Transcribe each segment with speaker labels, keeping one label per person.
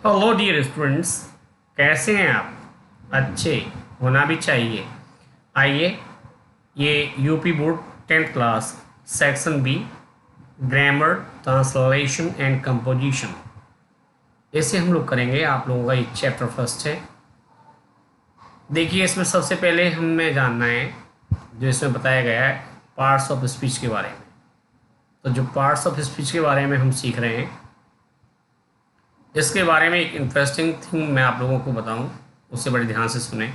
Speaker 1: Hello dear students, कैसे हैं आप? अच्छे होना भी चाहिए। आइए, ये UP board 10th class section B grammar, translation and composition, इसे हम लोग करेंगे। आप लोगों का ये चैप्टर फर्स्ट है। देखिए, इसमें सबसे पहले हमें जानना है जो इसमें बताया गया है पार्ट्स ऑफ स्पीच के बारे में। तो जो पार्ट्स ऑफ स्पीच के बारे में हम सीख रहे हैं, इसके बारे में एक इंटरेस्टिंग थिंग मैं आप लोगों को बताऊं, उससे बड़े ध्यान से सुने।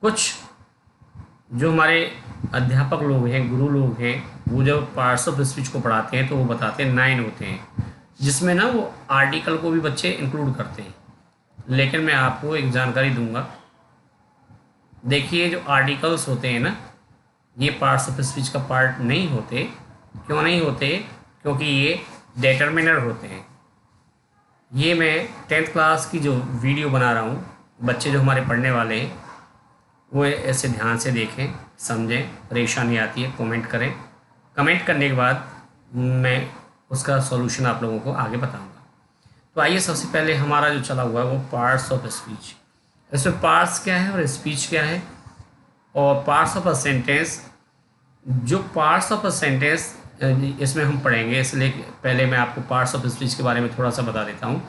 Speaker 1: कुछ जो हमारे अध्यापक लोग हैं, गुरु लोग हैं, वो जब पार्ट्स ऑफ स्पीच को पढ़ाते हैं तो वो बताते हैं 9 होते हैं, जिसमें ना वो आर्टिकल को भी बच्चे इंक्लूड करते हैं। लेकिन मैं आपको एक जानकारी दूंगा। देखिए, जो आर्टिकल्स होते हैं ना, ये पार्ट्स ऑफ स्पीच का पार्ट नहीं होते। क्यों नहीं होते? क्योंकि ये डिटरमिनर होते हैं। ये मैं 10th क्लास की जो वीडियो बना रहा हूँ, बच्चे जो हमारे पढ़ने वाले हैं वो ऐसे ध्यान से देखें, समझें। परेशानी आती है कमेंट करें। कमेंट करने के बाद मैं उसका सॉल्यूशन आप लोगों को आगे बताऊंगा। तो आइए, सबसे पहले हमारा जो चला हुआ है वो पार्ट्स ऑफ स्पीच। इसमें पार्ट्स क्या है और स्पीच क्या है, और पार्ट्स ऑफ अ सेंटेंस। जो पार्ट्स ऑफ अ सेंटेंस इसमें हम पढ़ेंगे, इसलिए पहले मैं आपको पार्ट्स ऑफ स्पीच के बारे में थोड़ा सा बता देता हूँ।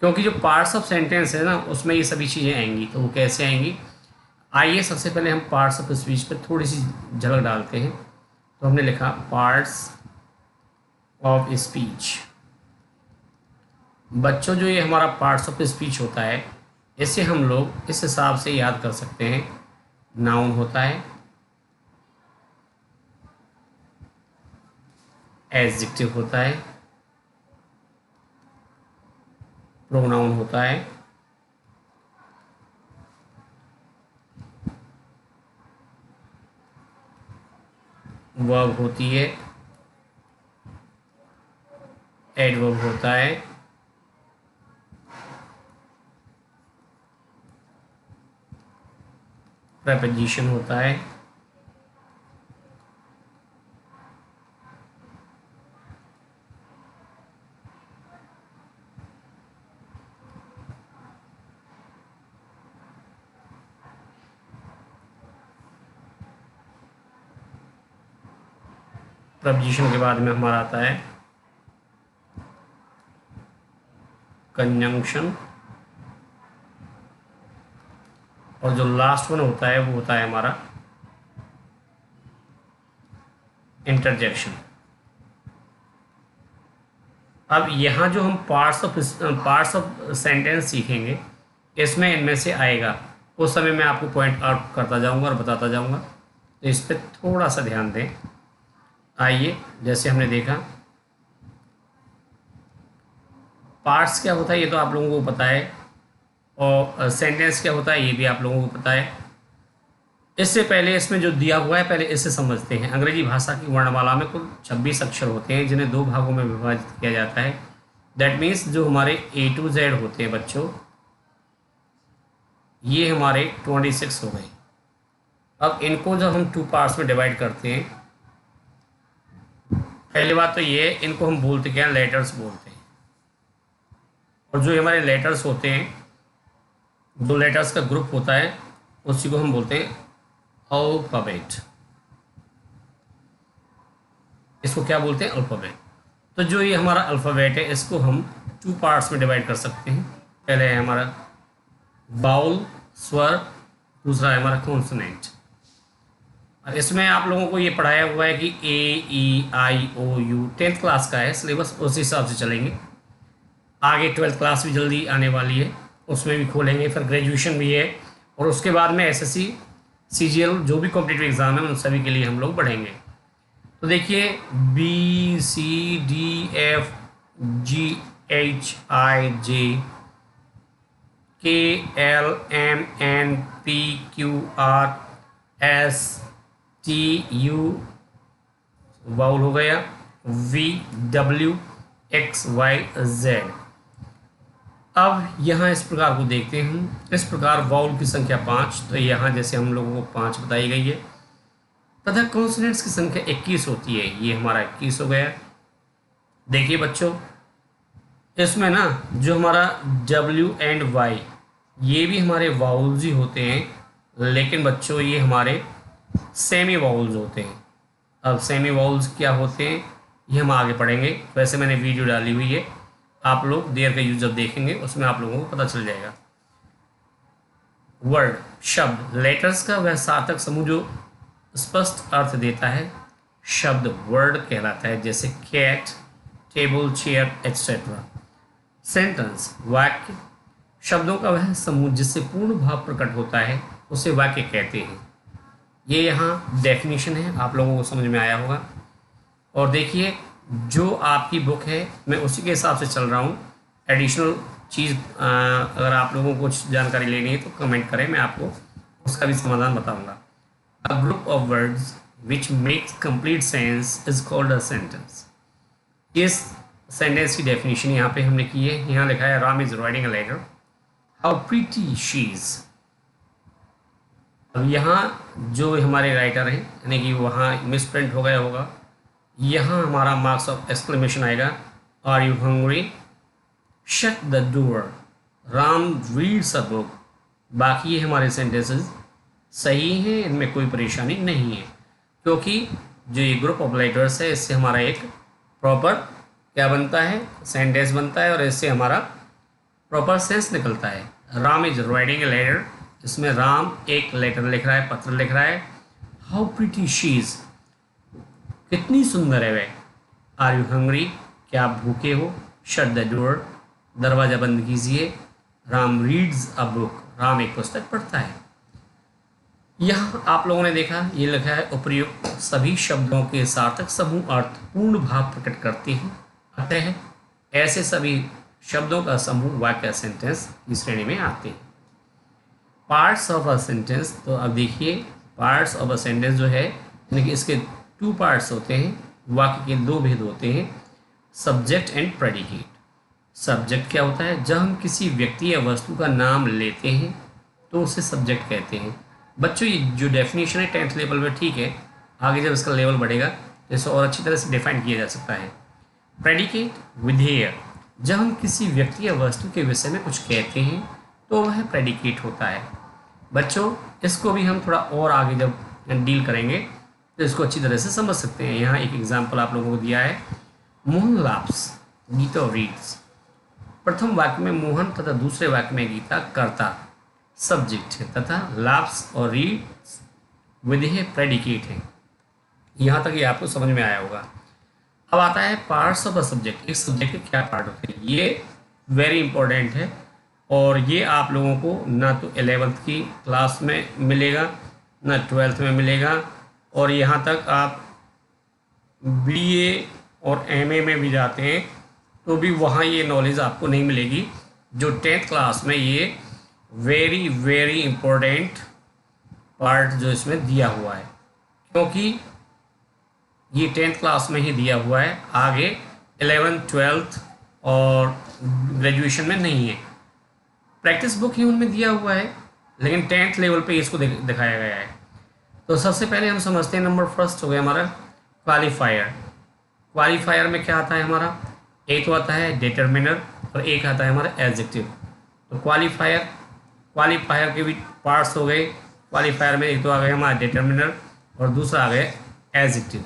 Speaker 1: क्योंकि जो पार्ट्स ऑफ सेंटेंस है ना, उसमें ये सभी चीज़ें आएंगी। तो वो कैसे आएंगी? आइए, सबसे पहले हम पार्ट्स ऑफ स्पीच पर थोड़ी सी झलक डालते हैं। तो हमने लिखा पार्ट्स ऑफ स्पीच। बच्चों, जो ये हमारा पार्ट्स ऑफ स्पीच होता है, इसे हम लोग इस हिसाब से याद कर सकते हैं। नाउन होता है, एडजेक्टिव होता है, प्रोनाउन होता है, वर्ब होती है, एडवर्ब होता है, प्रीपोजिशन होता है, प्रपोजिशन के बाद में हमारा आता है कंजंक्शन, और जो लास्ट वन होता है वो होता है हमारा इंटरजेक्शन। अब यहाँ जो हम पार्ट्स ऑफ सेंटेंस सीखेंगे, इसमें इनमें से आएगा। उस समय मैं आपको पॉइंट आउट करता जाऊँगा और बताता जाऊँगा, तो इस पर थोड़ा सा ध्यान दें। आइए, जैसे हमने देखा पार्ट्स क्या होता है ये तो आप लोगों को पता है, और सेंटेंस क्या होता है ये भी आप लोगों को पता है। इससे पहले इसमें जो दिया हुआ है, पहले इसे समझते हैं। अंग्रेजी भाषा की वर्णमाला में कुल 26 अक्षर होते हैं, जिन्हें 2 भागों में विभाजित किया जाता है। दैट मीन्स जो हमारे A to Z होते हैं बच्चों, ये हमारे 26 हो गए। अब इनको जब हम 2 पार्ट्स में डिवाइड करते हैं, पहली बात तो ये, इनको हम बोलते क्या हैं? लेटर्स बोलते हैं। और जो हमारे लेटर्स होते हैं, जो लेटर्स का ग्रुप होता है, उसी को हम बोलते हैं अल्फ़ाबेट। इसको क्या बोलते हैं? अल्फ़ाबेट। तो जो ये हमारा अल्फ़ाबेट है, इसको हम 2 पार्ट्स में डिवाइड कर सकते हैं। पहले है हमारा बाउल, स्वर, दूसरा है हमारा कॉन्सोनेंट। और इसमें आप लोगों को ये पढ़ाया हुआ है कि AEIOU 10th क्लास का है सिलेबस, उस हिसाब से चलेंगे। आगे 12th क्लास भी जल्दी आने वाली है, उसमें भी खोलेंगे। फिर ग्रेजुएशन भी है, और उसके बाद में SSC CGL जो भी कॉम्पिटिटिव एग्ज़ाम है, उन सभी के लिए हम लोग बढ़ेंगे। तो देखिए, BCDFGHIJKLMNPQRSTU वाउल हो गया, VWXYZ। अब यहाँ इस प्रकार को देखते हैं हम। इस प्रकार वाउल की संख्या 5, तो यहाँ जैसे हम लोगों को 5 बताई गई है, तथा कॉन्सोनेंट्स की संख्या 21 होती है। ये हमारा 21 हो गया। देखिए बच्चों, इसमें ना जो हमारा W एंड Y ये भी हमारे वाउल्स ही होते हैं, लेकिन बच्चों ये हमारे सेमी वाउल्स होते हैं। अब सेमी वाउल्स क्या होते हैं ये हम आगे पढ़ेंगे। वैसे मैंने वीडियो डाली हुई है, आप लोग देर का यूज जब देखेंगे उसमें आप लोगों को पता चल जाएगा। वर्ड शब्द लेटर्स का वह सार्थक समूह जो स्पष्ट अर्थ देता है शब्द वर्ड कहलाता है, जैसे cat, table, chair etcetera. Sentence वाक्य शब्दों का वह समूह जिससे पूर्ण भाव प्रकट होता है उसे वाक्य कहते हैं। ये यहाँ डेफिनेशन है, आप लोगों को समझ में आया होगा। और देखिए जो आपकी बुक है मैं उसी के हिसाब से चल रहा हूँ। एडिशनल चीज़ अगर आप लोगों को कुछ जानकारी लेनी है तो कमेंट करें, मैं आपको उसका भी समाधान बताऊंगा। A group of words which makes complete sense is called a sentence. इस सेंटेंस की डेफिनेशन यहाँ पे हमने की है। यहाँ लिखा है Ram is writing a letter, how pretty she is. अब यहाँ जो हमारे राइटर हैं यानी कि वहाँ मिस प्रिंट हो गया होगा, यहाँ हमारा मार्क्स ऑफ एक्सक्लेमेशन आएगा, are you hungry, shut the door, Ram reads a book. बाकी ये हमारे सेंटेंसेस सही हैं, इनमें कोई परेशानी नहीं है, क्योंकि जो ये ग्रुप ऑफ लेटर्स है इससे हमारा एक प्रॉपर क्या बनता है, सेंटेंस बनता है, और इससे हमारा प्रॉपर सेंस निकलता है। Ram is writing a letter, इसमें राम एक लेटर लिख रहा है, पत्र लिख रहा है। हाउ प्रीटी शी इज, कितनी सुंदर है वह। आर यू हंग्री, क्या आप भूखे हो। शट द डोर, दरवाज़ा बंद कीजिए। Ram reads a book, Ram एक पुस्तक पढ़ता है। यहाँ आप लोगों ने देखा ये लिखा है उपर्युक्त सभी शब्दों के सार्थक समूह अर्थ पूर्ण भाव प्रकट करते हैं, अतः ऐसे सभी शब्दों का समूह वाक्य सेंटेंस की श्रेणी में आते हैं। पार्ट्स ऑफ अ सेंटेंस, तो अब देखिए पार्ट्स ऑफ अ सेंटेंस जो है यानी कि इसके 2 पार्ट्स होते हैं, वाक्य के 2 भेद होते हैं, सब्जेक्ट एंड प्रेडिकेट। सब्जेक्ट क्या होता है, जब हम किसी व्यक्ति या वस्तु का नाम लेते हैं तो उसे सब्जेक्ट कहते हैं। बच्चों ये जो डेफिनेशन है 10th लेवल में ठीक है, आगे जब इसका लेवल बढ़ेगा तो इसे और अच्छी तरह से डिफाइन किया जा सकता है। प्रेडिकेट विधेय, जब हम किसी व्यक्ति या वस्तु के विषय में कुछ कहते हैं तो वह प्रेडिकेट होता है। बच्चों इसको भी हम थोड़ा और आगे जब डील करेंगे तो इसको अच्छी तरह से समझ सकते हैं। यहाँ एक एग्जाम्पल आप लोगों को दिया है, मोहन लाप्स, गीता रीड्स। प्रथम वाक्य में मोहन तथा दूसरे वाक्य में गीता कर्ता सब्जेक्ट है तथा लाप्स और रीड्स विधेय प्रेडिकेट है। यहाँ तक ये आपको समझ में आया होगा। अब आता है पार्ट्स ऑफ अ सब्जेक्ट। एक सब्जेक्ट के क्या पार्ट होते हैं, ये वेरी इंपॉर्टेंट है और ये आप लोगों को ना तो 11th की क्लास में मिलेगा ना 12th में मिलेगा, और यहाँ तक आप BA और MA में भी जाते हैं तो भी वहाँ ये नॉलेज आपको नहीं मिलेगी। जो 10th क्लास में ये वेरी वेरी इम्पोर्टेंट पार्ट जो इसमें दिया हुआ है, क्योंकि ये 10th क्लास में ही दिया हुआ है, आगे 11th 12th और ग्रेजुएशन में नहीं है। प्रैक्टिस बुक ही उनमें दिया हुआ है, लेकिन 10th लेवल पे इसको दिखाया गया है। तो सबसे पहले हम समझते हैं, नंबर फर्स्ट हो गया हमारा क्वालिफायर। क्वालिफायर में क्या आता है हमारा, एक तो आता है डिटरमिनर और एक आता है हमारा एडजेक्टिव। तो क्वालिफायर के भी पार्ट्स हो गए। क्वालिफायर में एक तो आ गया हमारा डिटरमिनर और दूसरा आ गया एडजेक्टिव।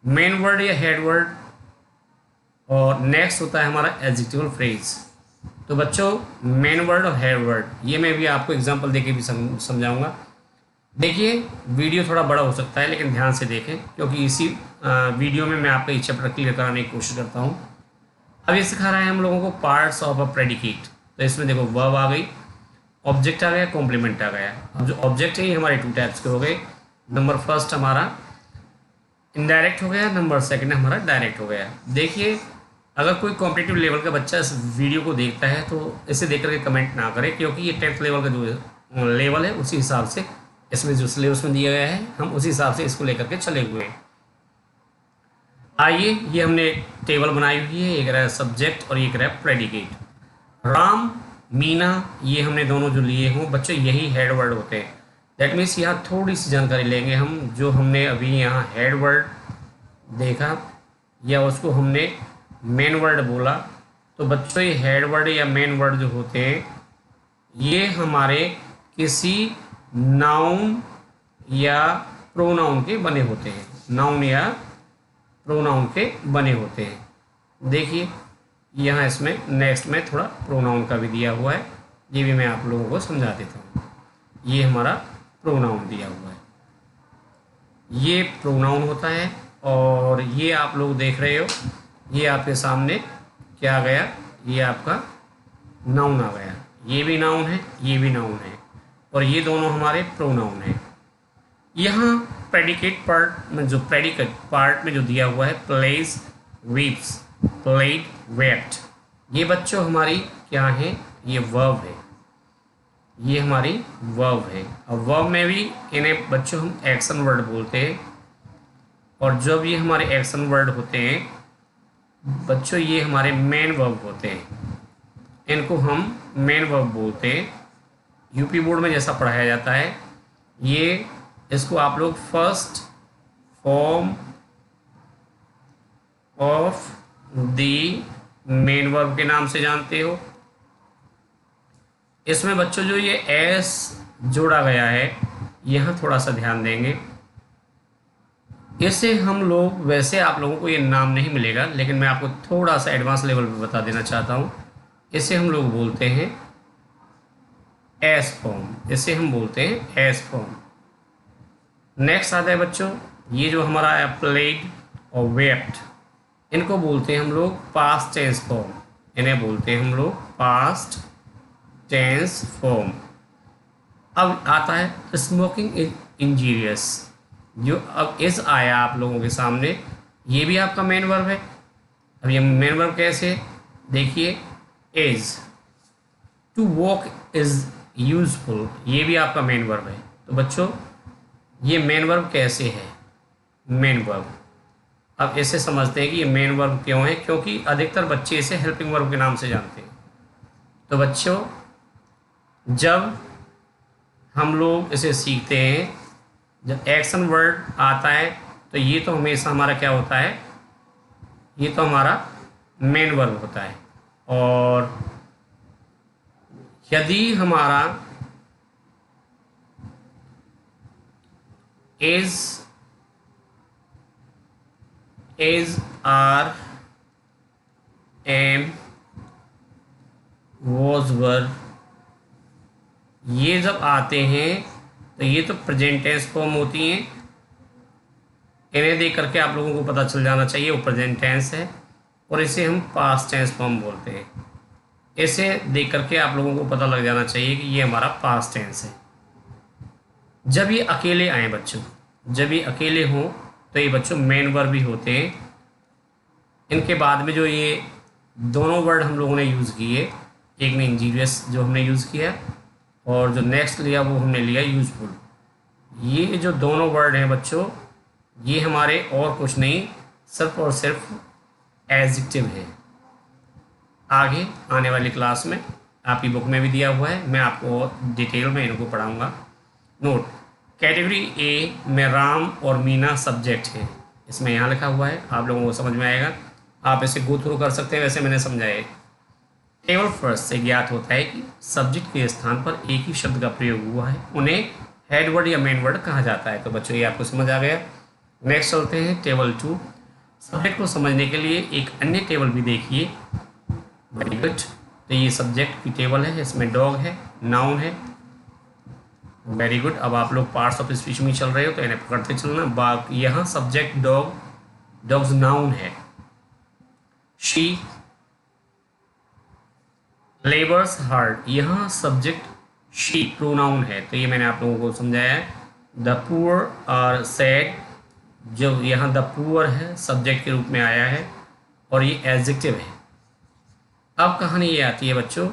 Speaker 1: मेन वर्ड या हेड वर्ड, और नेक्स्ट होता है हमारा एडजेक्टिवल फ्रेज। तो बच्चों मेन वर्ड और हेड वर्ड ये मैं भी आपको एग्जांपल देके भी समझाऊंगा। देखिए वीडियो थोड़ा बड़ा हो सकता है लेकिन ध्यान से देखें, क्योंकि इसी वीडियो में मैं आपका ये चैप्टर क्लियर कराने की कोशिश करता हूँ। अब ये सिखा रहा है हम लोगों को पार्ट्स ऑफ अ प्रेडिकेट। तो इसमें देखो वर्ब आ गई, ऑब्जेक्ट आ गया, कॉम्प्लीमेंट आ गया। अब जो ऑब्जेक्ट है ये हमारे 2 टाइप्स के हो गए। नंबर फर्स्ट हमारा इनडायरेक्ट हो गया, नंबर सेकंड हमारा डायरेक्ट हो गया। देखिए अगर कोई कॉम्पिटिटिव लेवल का बच्चा इस वीडियो को देखता है तो इसे देख करके कमेंट ना करे, क्योंकि ये 10th लेवल का जो लेवल है उसी हिसाब से इसमें जो सिलेबस में दिया गया है हम उसी हिसाब से इसको लेकर के चले हुए हैं। आइए ये हमने टेबल बनाई हुई है, एक रहा सब्जेक्ट और एक रहा प्रेडिकेट। राम, मीना ये हमने दोनों जो लिए हों बच्चों यही हेड वर्ड होते हैं। दैट मीन्स यहाँ थोड़ी सी जानकारी लेंगे हम, जो हमने अभी यहाँ हेड वर्ड देखा या उसको हमने मेन वर्ड बोला, तो बच्चों ये हेड वर्ड या मेन वर्ड जो होते हैं ये हमारे किसी नाउन या प्रोनाउन के बने होते हैं, नाउन या प्रोनाउन के बने होते हैं। देखिए यहाँ इसमें नेक्स्ट में थोड़ा प्रोनाउन का भी दिया हुआ है, ये भी मैं आप लोगों को समझा देता हूँ। ये हमारा प्रोनाउन दिया हुआ है, ये प्रोनाउन होता है। और ये आप लोग देख रहे हो, ये आपके सामने क्या आ गया, ये आपका नाउन आ गया। ये भी नाउन है, ये भी नाउन है, और ये दोनों हमारे प्रोनाउन हैं। यहाँ प्रेडिकेट पार्ट में जो दिया हुआ है प्लेज, वीप्स, प्लेड, वेप्ट, ये बच्चों हमारी क्या है, ये वर्ब है, ये हमारी वर्ब है। और वर्ब में भी इन्हें बच्चों हम एक्शन वर्ड बोलते हैं। और जब ये हमारे एक्शन वर्ड होते हैं बच्चों ये हमारे मेन वर्ब होते हैं, इनको हम मेन वर्ब बोलते हैं। यूपी बोर्ड में जैसा पढ़ाया जाता है ये, इसको आप लोग first form of the main verb के नाम से जानते हो। इसमें बच्चों जो ये एस जोड़ा गया है यहाँ थोड़ा सा ध्यान देंगे, इससे हम लोग, वैसे आप लोगों को ये नाम नहीं मिलेगा लेकिन मैं आपको थोड़ा सा एडवांस लेवल पे बता देना चाहता हूँ। इसे हम लोग बोलते हैं एस फॉर्म, इसे हम बोलते हैं एस फॉर्म। नेक्स्ट आता है बच्चों ये जो हमारा है प्लेड और वेप्ट, इनको बोलते हैं हम लोग पास्ट टेंस फॉर्म, इन्हें बोलते हैं हम लोग पास्ट टेंस फॉर्म। अब आता है स्मोकिंग इज इंजीरियस, जो अब इज आया आप लोगों के सामने, ये भी आपका मेन वर्ब है। अब ये मेन वर्ब कैसे, देखिए is, to walk is useful, ये भी आपका मेन वर्ब है। तो बच्चों ये मेन वर्ब कैसे है, मेन वर्ब। अब इसे समझते हैं कि ये मेन वर्ब क्यों है, क्योंकि अधिकतर बच्चे इसे हेल्पिंग वर्ब के नाम से जानते हैं। तो बच्चों जब हम लोग इसे सीखते हैं, जब एक्शन वर्ड आता है तो ये तो हमेशा हमारा क्या होता है, ये तो हमारा मेन वर्ब होता है। और यदि हमारा is are am was were, ये जब आते हैं तो ये तो प्रेजेंट टेंस फॉर्म होती हैं, इन्हें देख करके आप लोगों को पता चल जाना चाहिए वो प्रेजेंट टेंस है, और इसे हम पास्ट टेंस फॉर्म बोलते हैं। इसे देख करके आप लोगों को पता लग जाना चाहिए कि ये हमारा पास्ट टेंस है। जब ये अकेले आए बच्चों, जब ये अकेले हों तो ये बच्चों मेन वर्ब भी होते हैं। इनके बाद में जो ये दोनों वर्ड हम लोगों ने यूज़ किए, एक में इंजीरियस जो हमने यूज़ किया और जो नेक्स्ट लिया वो हमने लिया यूजफुल। ये जो दोनों वर्ड हैं बच्चों ये हमारे और कुछ नहीं, सिर्फ और सिर्फ एडजेक्टिव है। आगे आने वाली क्लास में आपकी बुक में भी दिया हुआ है, मैं आपको डिटेल में इनको पढ़ाऊँगा। नोट, कैटेगरी ए में राम और मीना सब्जेक्ट है, इसमें यहाँ लिखा हुआ है, आप लोगों को समझ में आएगा, आप इसे गो थ्रू कर सकते हैं, वैसे मैंने समझाया। टेबल फर्स्ट से ज्ञात होता है कि सब्जेक्ट के स्थान पर एक ही शब्द का प्रयोग हुआ है, उन्हें हेड वर्ड या मेन वर्ड कहा जाता है। तो बच्चों ये आपको समझ आ गया। नेक्स्ट चलते हैं टेबल 2। सब्जेक्ट को समझने के लिए एक अन्य टेबल भी देखिए। वेरी गुड, तो ये सब्जेक्ट की टेबल है, इसमें डॉग है, नाउन है। वेरी गुड, अब आप लोग पार्ट्स ऑफ स्पीच में चल रहे हो तो इन्हें पकड़ते चलना। यहाँ सब्जेक्ट डॉग, डॉग्स नाउन है। शी लेबर्स हार्ड, यहाँ सब्जेक्ट शी प्रोनाउन है, तो ये मैंने आप लोगों को समझाया है। द पुअर आर सैड, जो यहाँ द पुअर है सब्जेक्ट के रूप में आया है और ये एडजेक्टिव है। अब कहानी ये आती है बच्चों,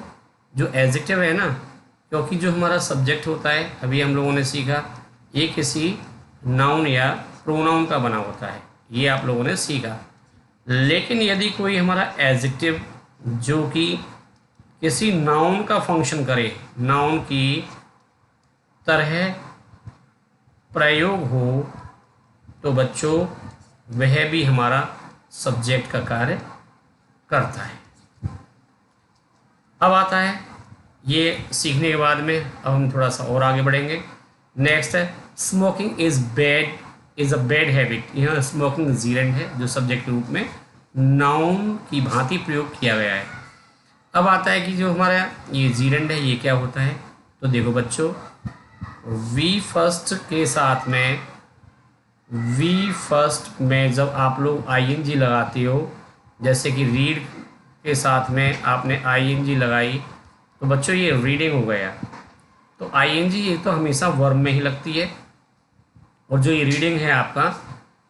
Speaker 1: जो एडजेक्टिव है ना, क्योंकि जो हमारा सब्जेक्ट होता है अभी हम लोगों ने सीखा ये किसी नाउन या प्रोनाउन का बना होता है, ये आप लोगों ने सीखा। लेकिन यदि कोई हमारा एडजेक्टिव जो कि किसी नाउन का फंक्शन करे, नाउन की तरह प्रयोग हो, तो बच्चों वह भी हमारा सब्जेक्ट का कार्य करता है। अब आता है ये सीखने के बाद में, अब हम थोड़ा सा और आगे बढ़ेंगे। नेक्स्ट है smoking is a bad habit. यहाँ स्मोकिंग जीरेंड है जो सब्जेक्ट के रूप में नाउन की भांति प्रयोग किया गया है। अब आता है कि जो हमारा ये जीरेंड है ये क्या होता है। तो देखो बच्चों, वी फर्स्ट के साथ में, वी फर्स्ट में जब आप लोग आईएनजी लगाते हो, जैसे कि रीड के साथ में आपने आईएनजी लगाई, तो बच्चों ये रीडिंग हो गया। तो आईएनजी ये तो हमेशा वर्ब में ही लगती है, और जो ये रीडिंग है आपका,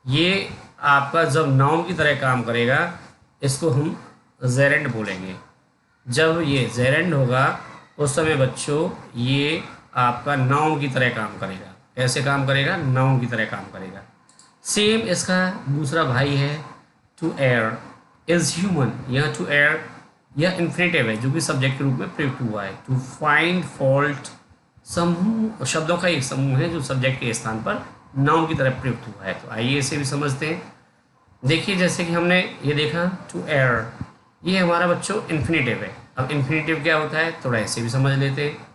Speaker 1: ये आपका जब नाउन की तरह काम करेगा, इसको हम जेरेंड बोलेंगे। जब ये जेरेंड होगा उस समय बच्चों ये आपका नाउन की तरह काम करेगा। कैसे काम करेगा? नाउन की तरह काम करेगा। सेम इसका दूसरा भाई है टू एयर इज़ ह्यूमन। यह टू एयर यह इन्फिनेटिव है जो कि सब्जेक्ट के रूप में प्रयुक्त हुआ है। टू फाइंड फॉल्ट समूह शब्दों का एक समूह है जो सब्जेक्ट के स्थान पर नाउन की तरह प्रयुक्त हुआ है। तो आइए इसे भी समझते हैं। देखिए जैसे कि हमने ये देखा टू एयर, ये हमारा बच्चों इन्फिनेटिव है। अब इन्फिनेटिव क्या होता है थोड़ा ऐसे भी समझ लेते हैं।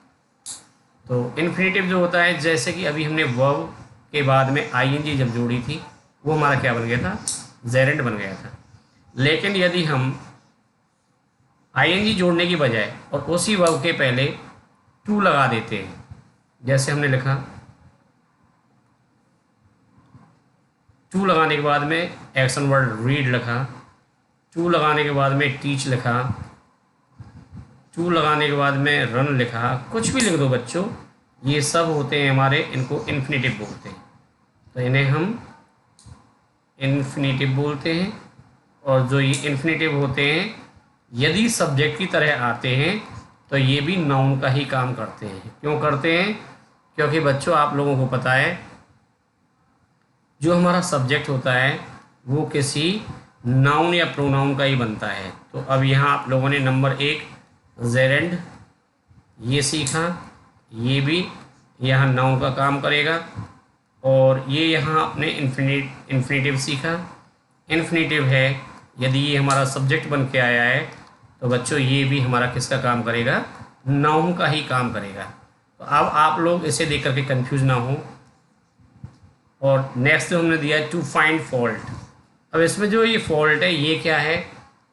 Speaker 1: तो इन्फिनेटिव जो होता है, जैसे कि अभी हमने वर्ब के बाद में आईएनजी जब जोड़ी थी, वो हमारा क्या बन गया था? जेरेंड बन गया था। लेकिन यदि हम आईएनजी जोड़ने की बजाय और उसी वर्ब के पहले टू लगा देते हैं, जैसे हमने लिखा, टू लगाने के बाद में एक्शन वर्ड रीड लिखा, टू लगाने के बाद में टीच लिखा, टू लगाने के बाद में रन लिखा, कुछ भी लिख दो बच्चों, ये सब होते हैं हमारे, इनको इन्फिनेटिव बोलते हैं। तो इन्हें हम इन्फिनेटिव बोलते हैं। और जो ये इन्फिनेटिव होते हैं यदि सब्जेक्ट की तरह आते हैं तो ये भी नाउन का ही काम करते हैं। क्यों करते हैं? क्योंकि बच्चों आप लोगों को पता है जो हमारा सब्जेक्ट होता है वो किसी नाउन या प्रोनाउन का ही बनता है। तो अब यहाँ आप लोगों ने नंबर 1 जेरेंड ये सीखा, ये भी यहाँ नाउन का काम करेगा। और ये यहाँ आपने इन्फिनेटिव सीखा। इन्फिनेटिव है, यदि ये हमारा सब्जेक्ट बन के आया है तो बच्चों ये भी हमारा किसका काम करेगा? नाउन का ही काम करेगा। तो अब आप लोग इसे देख करके कंफ्यूज ना हो। और नेक्स्ट जो हमने दिया है टू फाइंड फॉल्ट। अब इसमें जो ये फॉल्ट है ये क्या है?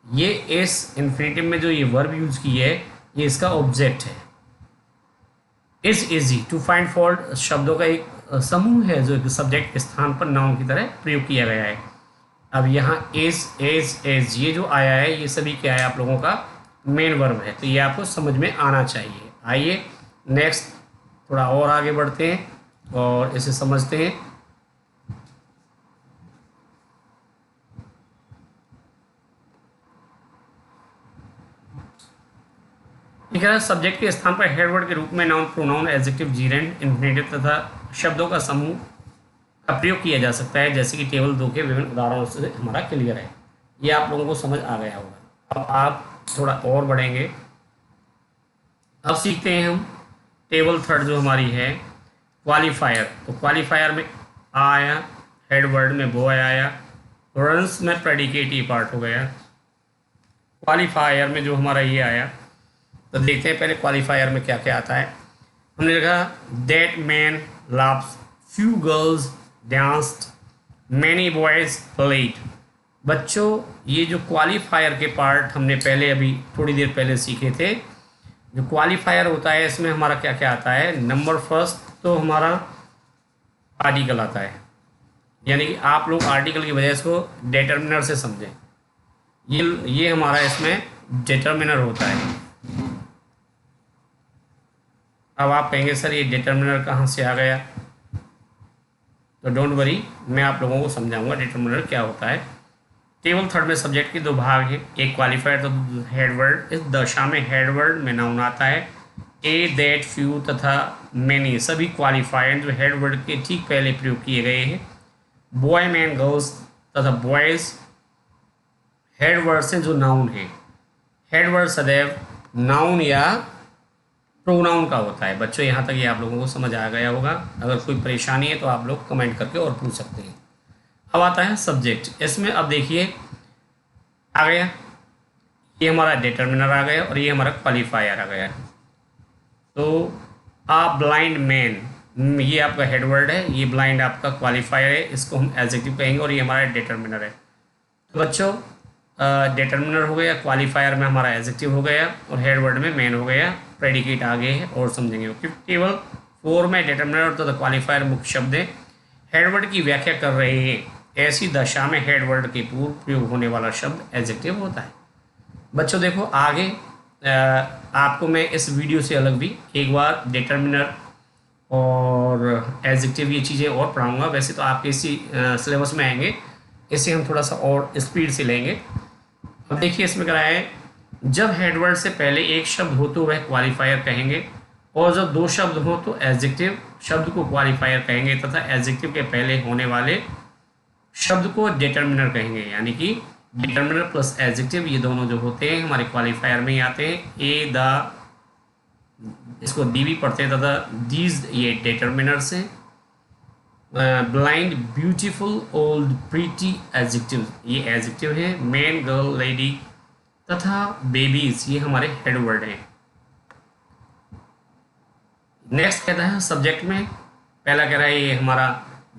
Speaker 1: ये इस इन्फिनेटिव में जो ये वर्ब यूज की है ये इसका ऑब्जेक्ट है। Is easy to find fault शब्दों का एक समूह है जो सब्जेक्ट के स्थान पर नाउन की तरह प्रयोग किया गया है। अब यहाँ इज एज एज ये जो आया है ये सभी क्या है? आप लोगों का मेन वर्ब है। तो ये आपको समझ में आना चाहिए। आइए नेक्स्ट थोड़ा और आगे बढ़ते हैं और इसे समझते हैं। ठीक है, सब्जेक्ट के स्थान पर हेड वर्ड के रूप में नाउन, प्रोनाउन, एडजेक्टिव, जीरेंड, इन्फिनेटिव तथा शब्दों का समूह का प्रयोग किया जा सकता है, जैसे कि टेबल 2 के विभिन्न उदाहरणों से हमारा क्लियर है। ये आप लोगों को समझ आ गया होगा। अब आप थोड़ा और बढ़ेंगे। अब सीखते हैं हम टेबल 3 जो हमारी है क्वालिफायर। तो क्वालिफायर में आया, हेड वर्ड में बॉय आया, रन्स में प्रेडिकेट ये पार्ट हो गया। क्वालिफायर में जो हमारा ये आया, तो देखते हैं पहले क्वालिफायर में क्या क्या आता है। हमने लिखा that man loves, few girls danced, many boys played. बच्चों ये जो क्वालिफायर के पार्ट हमने पहले अभी थोड़ी देर पहले सीखे थे। जो क्वालिफायर होता है इसमें हमारा क्या क्या आता है? नंबर फर्स्ट तो हमारा आर्टिकल आता है, यानी कि आप लोग आर्टिकल की वजह इसको डिटर्मिनर से समझें। ये हमारा इसमें डिटर्मिनर होता है। अब आप कहेंगे सर ये डिटर्मिनर कहाँ से आ गया? तो डोंट वरी, मैं आप लोगों को समझाऊंगा डिटर्मिनर क्या होता है। टेबल 3 में सब्जेक्ट के 2 भाग हैं, एक क्वालिफायर तो हेडवर्ड। इस दशा में हेडवर्ड में नाउन आता है। ए, दैट, फ्यू तथा मैनी सभी क्वालिफायर जो हेडवर्ड के ठीक पहले प्रयोग किए गए हैं। बॉय, मैन, गर्ल्स तथा बॉयज़ हेडवर्ड से जो नाउन है। हेडवर्ड सदैव नाउन या प्रोनाउन का होता है। बच्चों यहाँ तक ये आप लोगों को समझ आ गया होगा। अगर कोई परेशानी है तो आप लोग कमेंट करके और पूछ सकते हैं। अब आता है सब्जेक्ट। इसमें अब देखिए आ गया, ये हमारा डिटर्मिनर आ गया और ये हमारा क्वालिफायर आ गया। तो आ ब्लाइंड मैन, ये आपका हेड वर्ड है, ये ब्लाइंड आपका क्वालिफायर है, इसको हम एडजेक्टिव कहेंगे और ये हमारा डिटर्मिनर है। तो बच्चों डिटर्मिनर हो गया, क्वालिफायर में हमारा एडजेक्टिव हो गया और हेड वर्ड में मैन हो गया, प्रेडिकेट आगे है और समझेंगे। केवल 4 में डिटर्मिनर तो क्वालिफायर मुख्य शब्द है, हेड वर्ड की व्याख्या कर रहे हैं, ऐसी दशा में हेड वर्ड के पूर्व प्रयोग होने वाला शब्द एडजेक्टिव होता है। बच्चों देखो आगे आपको मैं इस वीडियो से अलग भी एक बार डिटर्मिनर और एडजेक्टिव ये चीज़ें और पढ़ाऊँगा। वैसे तो आपके इसी सिलेबस में आएंगे, इसे हम थोड़ा सा और स्पीड से लेंगे। अब देखिए इसमें क्या है, जब हेडवर्ड से पहले एक शब्द हो तो वह क्वालिफायर कहेंगे और जब 2 शब्द हो तो एडजेक्टिव शब्द को क्वालिफायर कहेंगे तथा एडजेक्टिव के पहले होने वाले शब्द को डिटर्मिनर कहेंगे। यानी कि डिटर्मिनर प्लस एडजेक्टिव ये दोनों जो होते हैं हमारे क्वालिफायर में ही आते हैं। ए द, इसको डी भी पढ़ते हैं, तथा दीज ये डिटर्मिनर्स हैं। Blind, beautiful, old, pretty adjective ये एडजेक्टिव है। मैन, गर्ल, लेडी तथा बेबीज ये हमारे हेड वर्ड हैं। नेक्स्ट कहता है सब्जेक्ट में, पहला कह रहा है ये हमारा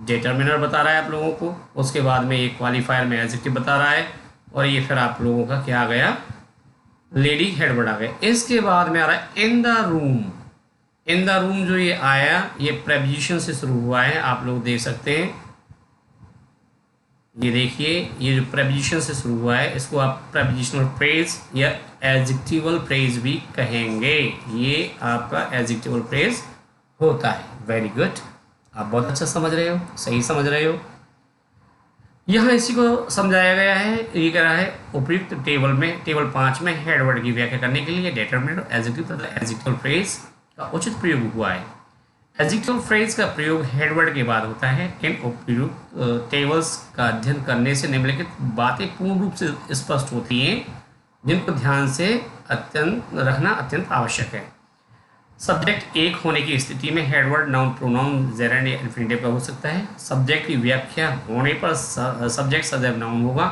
Speaker 1: डिटर्मिनर बता रहा है आप लोगों को, उसके बाद में ये क्वालिफायर में एडजेक्टिव बता रहा है और ये फिर आप लोगों का क्या आ गया, लेडी हेड वर्ड आ गया। इसके बाद में आ रहा है in the room. In the room जो ये आया ये प्रेपोजिशन से शुरू हुआ है, आप लोग देख सकते हैं। ये देखिए ये जो प्रेपोजिशन से शुरू हुआ है इसको आप प्रेपोजिशनल फ्रेज या एडजेक्टिवल फ्रेज भी कहेंगे। ये आपका एडजेक्टिवल फ्रेज होता है। वेरी गुड, आप बहुत अच्छा समझ रहे हो, सही समझ रहे हो। यहाँ इसी को समझाया गया है। ये कह रहा है उपयुक्त टेबल में, टेबल 5 में हेड वर्ड की व्याख्या करने के लिए डिटरमिनर, एडजेक्टिव तथा एडजेक्टिवल फ्रेज का उचित प्रयोग हुआ है। एडजेक्टिव फ्रेज का प्रयोग हेडवर्ड के बाद होता है। इन उपयुक्त टेबल्स का अध्ययन करने से निम्नलिखित बातें पूर्ण रूप से स्पष्ट होती हैं जिनको ध्यान से रखना अत्यंत आवश्यक है। सब्जेक्ट एक होने की स्थिति में हेडवर्ड नाउन, प्रोनाउन, जेरेंड या इन्फिनिटिव का हो सकता है। सब्जेक्ट की व्याख्या होने पर सब्जेक्ट सदैव नाउन होगा।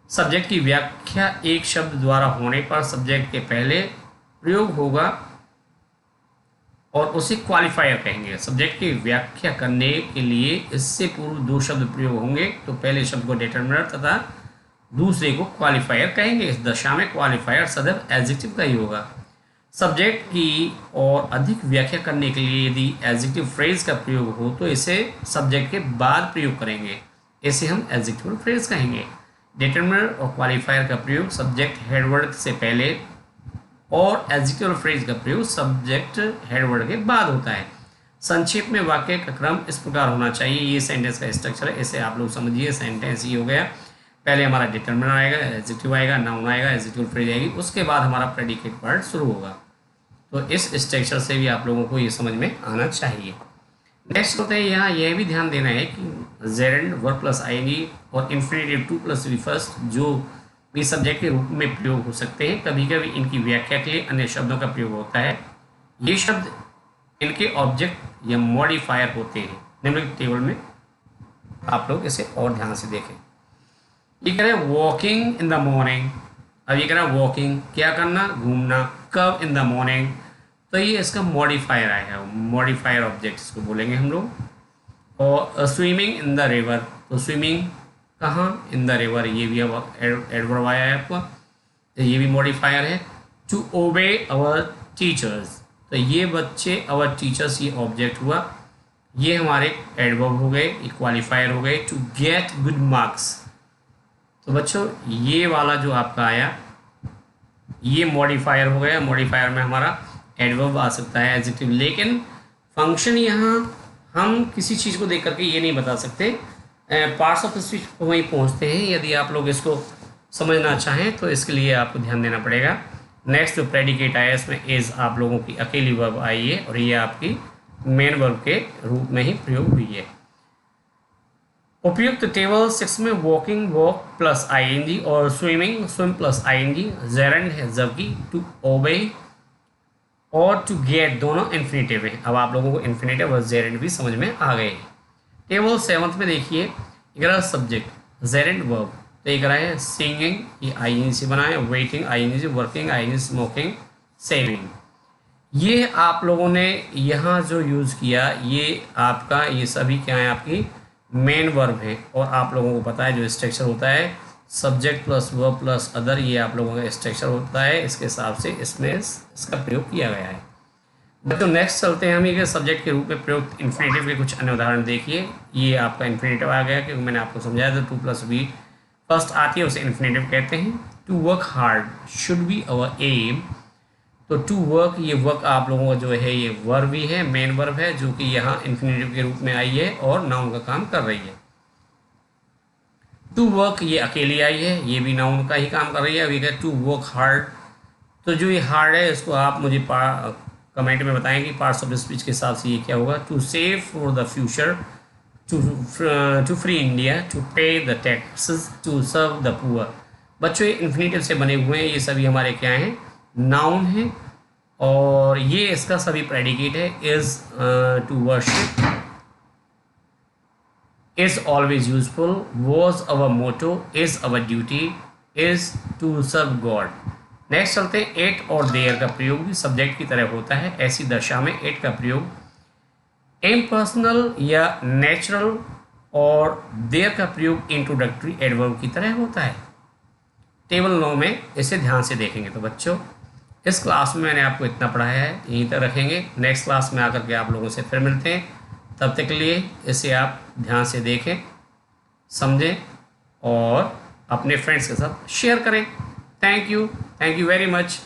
Speaker 1: सब्जेक्ट की व्याख्या एक शब्द द्वारा होने पर सब्जेक्ट के पहले प्रयोग होगा और उसे क्वालिफायर कहेंगे। सब्जेक्ट की व्याख्या करने के लिए इससे पूर्व 2 शब्द प्रयोग होंगे तो पहले शब्द को डिटर्मिनर तथा दूसरे को क्वालिफायर कहेंगे। इस दशा में क्वालिफायर सदैव एडजेक्टिव का ही होगा। सब्जेक्ट की और अधिक व्याख्या करने के लिए यदि एडजेक्टिव फ्रेज का प्रयोग हो तो इसे सब्जेक्ट के बाद प्रयोग करेंगे, इसे हम एडजेक्टिव फ्रेज कहेंगे। डिटर्मिनर और क्वालिफायर का प्रयोग सब्जेक्ट हेडवर्ड से पहले और एडजेक्टिव फ्रेज का प्रयोग सब्जेक्ट हेडवर्ड के बाद होता है। संक्षेप में वाक्य का क्रम इस प्रकार होना चाहिए। ये सेंटेंस का स्ट्रक्चर है, इसे आप लोग समझिए। सेंटेंस ये हो गया, पहले हमारा डिटर्मिनर आएगा, एडजेक्टिव आएगा, नाउन आएगा, एडजेक्टिव फ्रेज आएगी, उसके बाद हमारा प्रेडिकेट वर्ड शुरू होगा। तो इस स्ट्रक्चर से भी आप लोगों को ये समझ में आना चाहिए। नेक्स्ट होता है यहाँ यह भी ध्यान देना है कि जेरेंड, वर्ब प्लस आईएनजी और इन्फिनिटिव 2 प्लस वी फर्स्ट जो भी सब्जेक्ट के रूप में प्रयोग हो सकते हैं। कभी कभी इनकी व्याख्या के लिए अन्य शब्दों का प्रयोग होता है। ये शब्द इनके ऑब्जेक्ट या मॉडिफायर होते हैं। निम्नलिखित टेबल में आप लोग इसे और ध्यान से देखें। ये कह रहे हैं वॉकिंग इन द मॉर्निंग। अब ये कह रहा है वॉकिंग, क्या करना, घूमना। कब, इन द मॉर्निंग, तो ये इसका मॉडिफायर आया है, मॉडिफायर ऑब्जेक्ट इसको बोलेंगे हम लोग। और स्विमिंग इन द रिवर, तो स्विमिंग कहाँ, इन द रिवर, ये भी अब एडवर्ब आया है आपका, तो ये भी मॉडिफायर है। टू ओबे अवर टीचर्स, तो ये बच्चे अवर टीचर्स ये ऑब्जेक्ट हुआ, ये हमारे एडवर्ब हो गए, ये क्वालिफायर हो गए। टू गेट गुड मार्क्स, तो बच्चों ये वाला जो आपका आया ये मॉडिफायर हो गया। मॉडिफायर में हमारा एडवर्ब आ सकता है, एडजेक्टिव, लेकिन फंक्शन यहाँ हम किसी चीज़ को देख करके ये नहीं बता सकते, पार्ट्स ऑफ स्पीच वहीं पहुँचते हैं। यदि आप लोग इसको समझना चाहें तो इसके लिए आपको ध्यान देना पड़ेगा। नेक्स्ट जो प्रेडिकेट आया इसमें इज़ आप लोगों की अकेली वर्ब आई है और ये आपकी मेन वर्ब के रूप में ही प्रयोग हुई है। उपयुक्त टेबल 6 में वॉकिंग, वॉक प्लस आईएनजी और swimming, swim plus ING, gerund है, जबकि टू ओबे और टू गेट दोनों इन्फिनेटिव है। अब आप लोगों को इन्फिनेटिव और जेरेंड भी समझ में आ गए। टेबल 7 में देखिए, अगर सब्जेक्ट जेरेंड वर्ब, तो ये करा है सिंगिंग, ये आईएनजी से बना है, waiting ING, working ING, smoking, saving. ये आप लोगों ने यहाँ जो यूज़ किया ये आपका, ये सभी क्या है आपकी मेन वर्ब है। और आप लोगों को पता है जो स्ट्रक्चर होता है subject plus verb plus other, ये आप लोगों का स्ट्रक्चर होता है, इसके हिसाब से इसमें इसका प्रयोग किया गया है। बच्चों नेक्स्ट चलते हैं हम ये सब्जेक्ट के रूप में प्रयुक्त इन्फिनेटिव के कुछ अन्य उदाहरण देखिए। ये आपका इन्फिनेटिव आ गया क्योंकि मैंने आपको समझाया था 2+B फर्स्ट आती है उसे इन्फिनेटिव कहते हैं। To work hard should be our aim. तो टू वर्क, ये वर्क आप लोगों का जो है ये वर्ब ही है, मेन वर्ब है जो कि यहाँ इन्फिनेटिव के रूप में आई है और नाउन का काम कर रही है। टू वर्क ये अकेली आई है, ये भी नाउन का ही काम कर रही है। अभी टू वर्क हार्ड, तो जो ये हार्ड है इसको आप मुझे कमेंट में बताएं कि पार्ट्स ऑफ स्पीच के हिसाब से ये क्या होगा। To save for the future, to free India, to pay the taxes, to serve the poor. बच्चों ये इन्फिनेटिव से बने हुए हैं, ये सभी हमारे क्या हैं नाउन है और ये इसका सभी प्रेडिकेट है। Is to worship, is always useful, was our motto, is our duty, is to serve God. Next चलते हैं एट और देयर का प्रयोग भी सब्जेक्ट की तरह होता है। ऐसी दशा में एट का प्रयोग इम्पर्सनल या नेचुरल और देयर का प्रयोग इंट्रोडक्टरी एडवर्ब की तरह होता है। टेबल 9 में इसे ध्यान से देखेंगे। तो बच्चों इस क्लास में मैंने आपको इतना पढ़ाया है, यहीं तक रखेंगे। नेक्स्ट क्लास में आकर के आप लोगों से फिर मिलते हैं। तब तक के लिए इसे आप ध्यान से देखें, समझें और अपने फ्रेंड्स के साथ शेयर करें। Thank you very much.